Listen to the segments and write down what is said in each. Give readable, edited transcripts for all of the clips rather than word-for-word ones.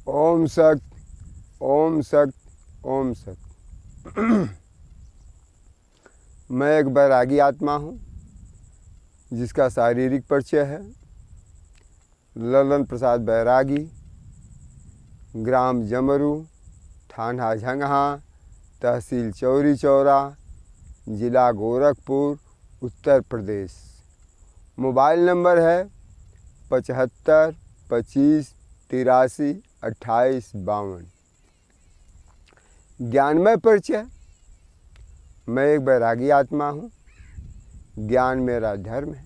ओम सत, ओम सत, ओम सत। मैं एक बैरागी आत्मा हूँ जिसका शारीरिक परिचय है ललन प्रसाद बैरागी, ग्राम जमरू, थाना झंगहा, तहसील चौरी चौरा, ज़िला गोरखपुर, उत्तर प्रदेश। मोबाइल नंबर है 75 25 83 28 52। ज्ञानमय परिचय। मैं एक बैरागी आत्मा हूँ। ज्ञान मेरा धर्म है,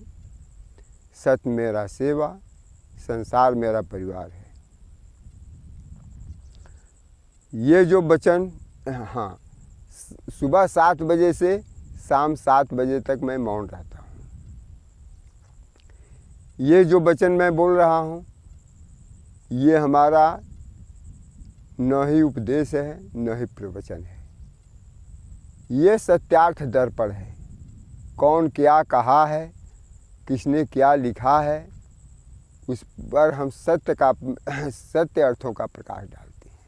सत्य मेरा सेवा, संसार मेरा परिवार है। ये जो वचन, हाँ, सुबह 7 बजे से शाम 7 बजे तक मैं मौन रहता हूँ। ये जो वचन मैं बोल रहा हूँ ये हमारा न ही उपदेश है न ही प्रवचन है। ये सत्यार्थ दर्पण है। कौन क्या कहा है, किसने क्या लिखा है, उस पर हम सत्य अर्थों का प्रकाश डालते हैं।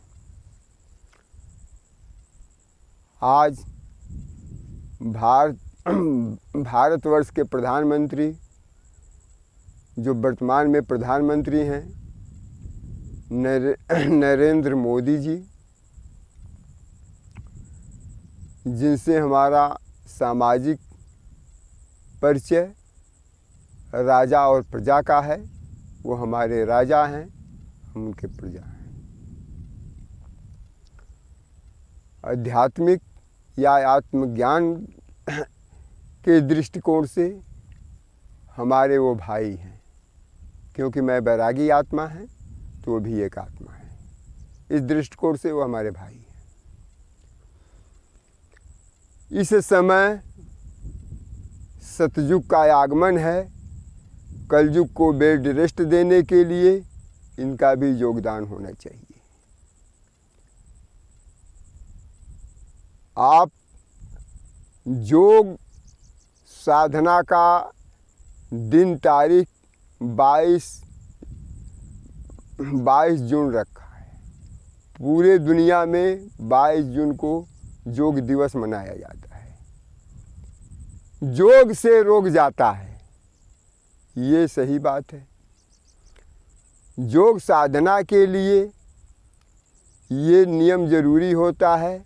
आज भारतवर्ष के प्रधानमंत्री, जो वर्तमान में प्रधानमंत्री हैं, नरेंद्र मोदी जी, जिनसे हमारा सामाजिक परिचय राजा और प्रजा का है, वो हमारे राजा हैं, हम उनके प्रजा हैं। आध्यात्मिक या आत्मज्ञान के दृष्टिकोण से हमारे वो भाई हैं, क्योंकि मैं बैरागी आत्मा है तो वो भी एक आत्मा है। इस दृष्टिकोण से वो हमारे भाई हैं। इस समय सतयुग का आगमन है। कलयुग को बेड रेस्ट देने के लिए इनका भी योगदान होना चाहिए। आप योग साधना का दिन तारीख 22 जून रखा है। पूरे दुनिया में 22 जून को योग दिवस मनाया जाता है। योग से रोग जाता है, ये सही बात है। योग साधना के लिए ये नियम जरूरी होता है,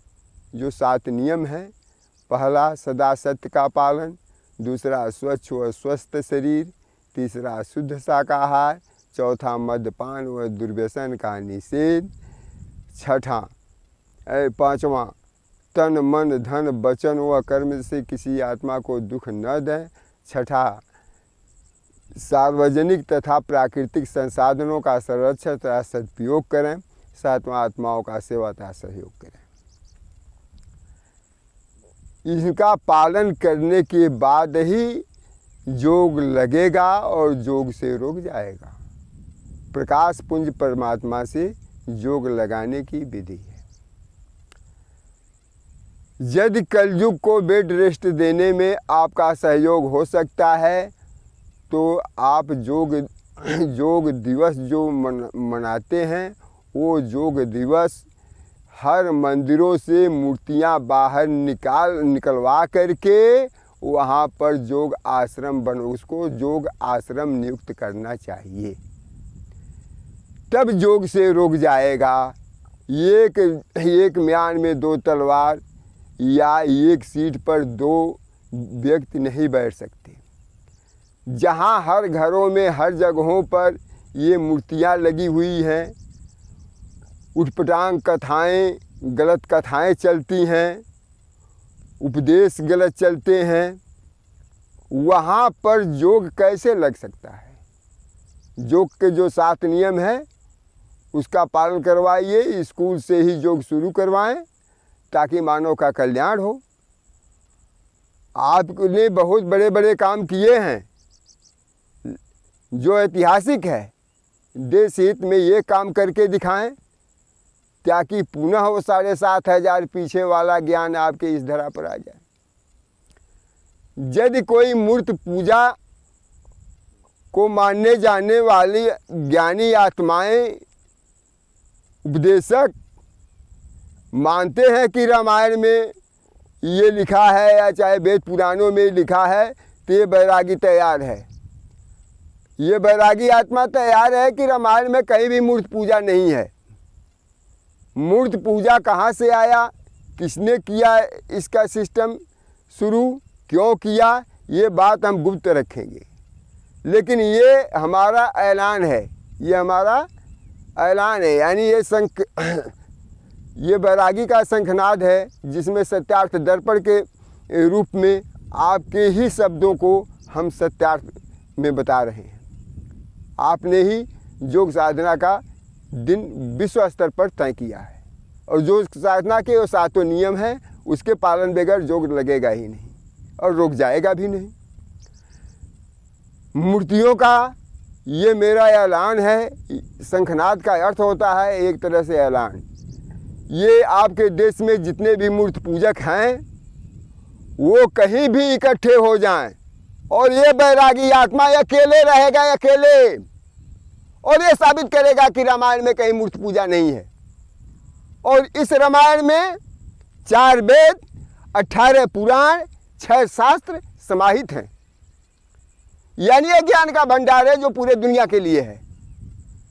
जो 7 नियम हैं। पहला, सदा सत्य का पालन। दूसरा, स्वच्छ व स्वस्थ शरीर। तीसरा, शुद्ध शाकाहार। चौथा, मद्यपान व दुर्व्यसन का निषेध। पाँचवा, तन मन धन वचन व कर्म से किसी आत्मा को दुख न दें। छठा, सार्वजनिक तथा प्राकृतिक संसाधनों का संरक्षण तथा सदुपयोग करें। सातवां, आत्माओं का सेवा तथा सहयोग करें। इनका पालन करने के बाद ही योग लगेगा और योग से रोग जाएगा। प्रकाश पुंज परमात्मा से योग लगाने की विधि है। यदि कलयुग को बेड रेस्ट देने में आपका सहयोग हो सकता है तो आप योग दिवस जो मनाते हैं, वो योग दिवस हर मंदिरों से मूर्तियां बाहर निकलवा करके वहाँ पर योग आश्रम उसको योग आश्रम नियुक्त करना चाहिए। तब योग से रोग जाएगा। एक म्यान में 2 तलवार या एक सीट पर 2 व्यक्ति नहीं बैठ सकते। जहाँ हर घरों में हर जगहों पर ये मूर्तियाँ लगी हुई हैं, उटपटांग कथाएं, गलत कथाएं चलती हैं, उपदेश गलत चलते हैं, वहाँ पर योग कैसे लग सकता है? योग के जो 7 नियम हैं उसका पालन करवाइए। स्कूल से ही योग शुरू करवाएं ताकि मानव का कल्याण हो। आपने बहुत बड़े बड़े काम किए हैं जो ऐतिहासिक है। देश हित में ये काम करके दिखाएं ताकि पुनः वो 7,500 पीछे वाला ज्ञान आपके इस धरा पर आ जाए। यदि कोई मूर्त पूजा को मानने जाने वाली ज्ञानी आत्माएं उपदेशक मानते हैं कि रामायण में ये लिखा है या चाहे वेद पुराणों में लिखा है, तो ये बैरागी तैयार है, ये बैरागी आत्मा तैयार है कि रामायण में कहीं भी मूर्ति पूजा नहीं है। मूर्ति पूजा कहाँ से आया, किसने किया इसका सिस्टम शुरू, क्यों किया, ये बात हम गुप्त रखेंगे। लेकिन ये हमारा ऐलान है, ये हमारा ऐलान है, यानी ये बैरागी का शंखनाद है, जिसमें सत्यार्थ दर्पण के रूप में आपके ही शब्दों को हम सत्यार्थ में बता रहे हैं। आपने ही योग साधना का दिन विश्व स्तर पर तय किया है, और योग साधना के वो 7 नियम हैं, उसके पालन बगैर योग लगेगा ही नहीं और रुक जाएगा भी नहीं। मूर्तियों का ये मेरा ऐलान है। शंखनाद का अर्थ होता है एक तरह से ऐलान। ये आपके देश में जितने भी मूर्ति पूजक हैं वो कहीं भी इकट्ठे हो जाएं, और ये बैरागी आत्मा अकेले रहेगा, अकेले, और ये साबित करेगा कि रामायण में कहीं मूर्ति पूजा नहीं है। और इस रामायण में 4 वेद, 18 पुराण, 6 शास्त्र समाहित हैं, यानी ये ज्ञान का भंडार है जो पूरे दुनिया के लिए है।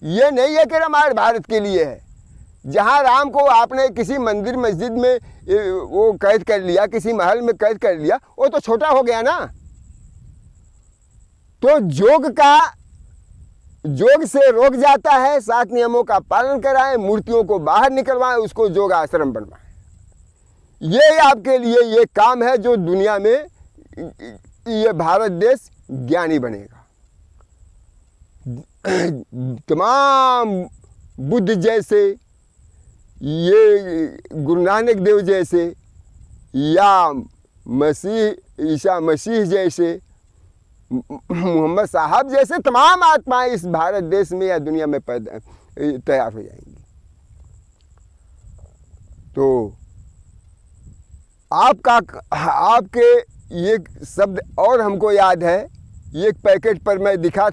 ये नहीं है कि रामायण भारत के लिए है। जहाँ राम को आपने किसी मंदिर मस्जिद में वो कैद कर लिया, किसी महल में कैद कर लिया, वो तो छोटा हो गया ना। तो योग से रोक जाता है, 7 नियमों का पालन कराएं, मूर्तियों को बाहर निकलवाएं, उसको योग आश्रम बनवाएं। ये आपके लिए ये काम है जो दुनिया में ये भारत देश ज्ञानी बनेगा। तमाम बुद्ध जैसे, ये गुरु नानक देव जैसे, या ईसा मसीह जैसे, मोहम्मद साहब जैसे तमाम आत्माएं इस भारत देश में या दुनिया में तैयार हो जाएंगी। तो आपके ये शब्द और हमको याद है, ये एक पैकेट पर मैं लिखा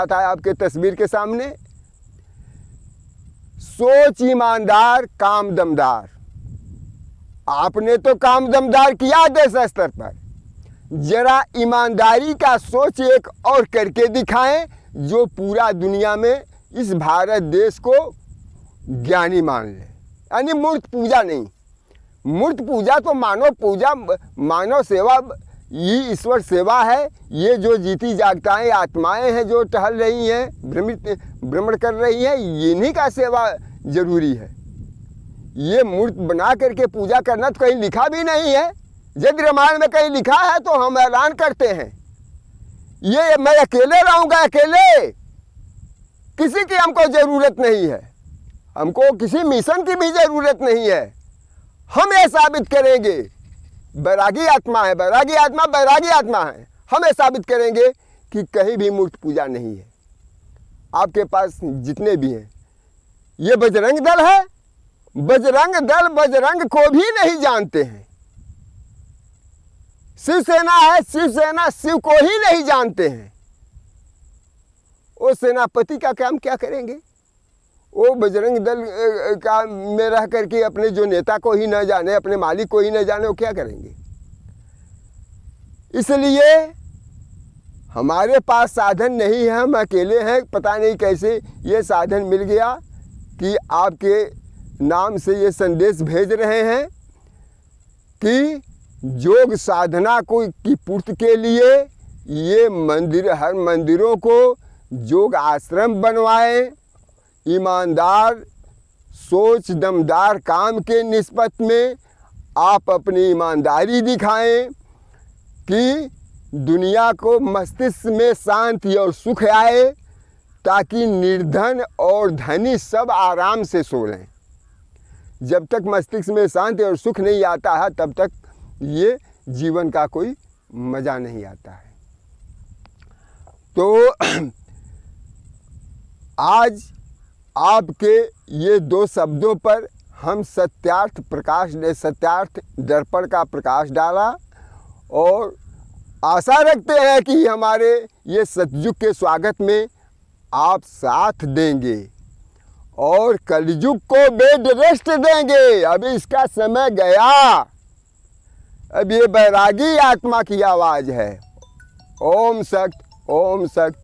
था आपके तस्वीर के सामने, सोच ईमानदार काम दमदार। आपने तो काम दमदार किया देश स्तर पर, जरा ईमानदारी का सोच एक और करके दिखाएं जो पूरा दुनिया में इस भारत देश को ज्ञानी मान ले। यानी मूर्ति पूजा नहीं, मूर्ति पूजा तो मानव पूजा, मानव सेवा, ये ईश्वर सेवा है। ये जो जीती जागताएं आत्माएं हैं जो टहल रही हैं, भ्रमण कर रही हैं, इन्हीं का सेवा जरूरी है। ये मूर्ति बना करके पूजा करना तो कहीं लिखा भी नहीं है। यदि रामायण में कहीं लिखा है तो हम ऐलान करते हैं, ये मैं अकेले रहूंगा, अकेले, किसी की हमको जरूरत नहीं है, हमको किसी मिशन की भी जरूरत नहीं है। हम ये साबित करेंगे बैरागी आत्मा है, बैरागी आत्मा बैरागी आत्मा है। हम ये साबित करेंगे कि कहीं भी मूर्ति पूजा नहीं है। आपके पास जितने भी हैं, ये बजरंग दल है, बजरंग दल बजरंग को भी नहीं जानते हैं। शिवसेना है, शिवसेना शिव को ही नहीं जानते हैं। वो सेनापति का काम क्या करेंगे? वो बजरंग दल का में रह करके अपने जो नेता को ही न जाने, अपने मालिक को ही न जाने, वो क्या करेंगे? इसलिए हमारे पास साधन नहीं है, हम अकेले हैं। पता नहीं कैसे ये साधन मिल गया कि आपके नाम से ये संदेश भेज रहे हैं कि योग साधना की पूर्ति के लिए ये मंदिर, हर मंदिरों को योग आश्रम बनवाएं। ईमानदार सोच दमदार काम के निस्बत में आप अपनी ईमानदारी दिखाएं कि दुनिया को मस्तिष्क में शांति और सुख आए, ताकि निर्धन और धनी सब आराम से सो लें। जब तक मस्तिष्क में शांति और सुख नहीं आता है, तब तक ये जीवन का कोई मज़ा नहीं आता है। तो आज आपके ये 2 शब्दों पर हम सत्यार्थ दर्पण का प्रकाश डाला, और आशा रखते हैं कि हमारे ये सतयुग के स्वागत में आप साथ देंगे और कलयुग को बेड रेस्ट देंगे। अब इसका समय गया। अब ये बैरागी आत्मा की आवाज़ है। ओम सख्त, ओम सख्त।